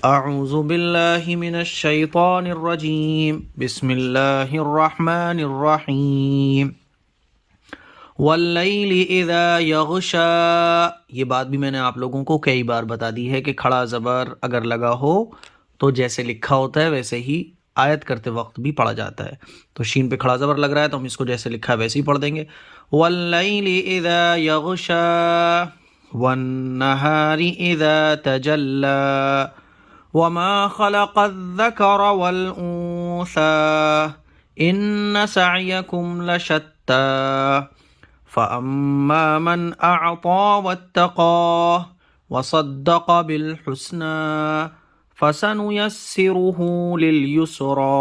अऊज़ु बिल्लाहि मिनश शैतानिर रजीम बिस्मिल्लाहिर रहमानिर रहीम वल्लैलि इज़ा यग़शा। ये बात भी मैंने आप लोगों को कई बार बता दी है कि खड़ा ज़बर अगर लगा हो तो जैसे लिखा होता है वैसे ही आयत करते वक्त भी पढ़ा जाता है। तो शीन पे खड़ा ज़बर लग रहा है तो हम इसको जैसे लिखा है वैसे ही पढ़ देंगे। वल्लैलि इज़ा यग़शा वन्नहारि इज़ा तजल्ला वमा खलक़ज़्ज़करा वल उन्सा इन्न सअयकुम लशत्ता फ़अम्मा मन अअता वत्तक़ा वसद्दक़ बिलहुस्ना फसनुयस्सिरुहु लिलयुस्रा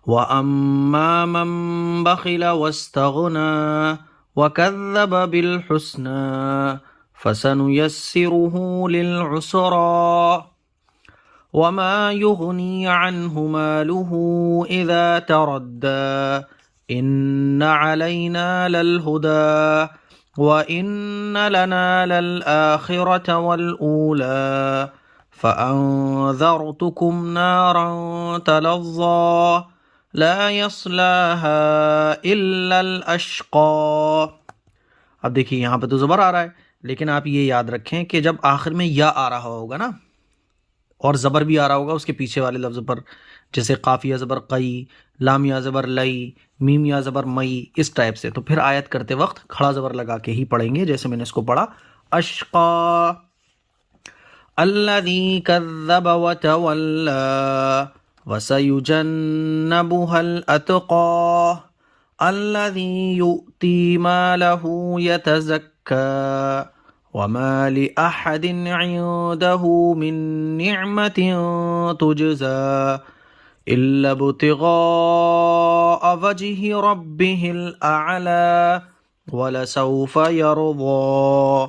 वअम्मा मन बख़िल वस्तग़ना वकज़्ज़ब बिलहुस्ना फसनुयस्सिरुहु लिलउस्रा वमा युग़नी अन्हु मालुहु इज़ा तरद्दा इन्न अलैना ललहुदा व इन्न लना ललआखिरत वलऊला फ़अन्ज़रतुकुम नारन तलज़्ज़ा ला यस्लाहा इल्लल अश्क़ा। अब देखिए यहाँ पे तो ज़बर आ रहा है, लेकिन आप ये याद रखें कि जब आखिर में या आ रहा होगा ना और ज़बर भी आ रहा होगा उसके पीछे वाले लफ्ज़ पर, जैसे काफ़िया ज़बर कई, लाम या ज़बर लई, मीम या ज़बर मई, इस टाइप से, तो फिर आयत करते वक्त खड़ा ज़बर लगा के ही पढ़ेंगे जैसे मैंने इसको पढ़ा। अश्क़ा अल्लज़ी कज़्ज़ब व तवल्ला वसयुजन्नबुहल अतक़ा अल्लज़ी यु'ती मालहु यतज़क्का वमा लिअहदिन इंदहु मिन निअमतिन तुजज़ा इल्ला इब्तिग़ाअ वजहि रब्बिहिल अअला वलसौफ़ यरज़ा।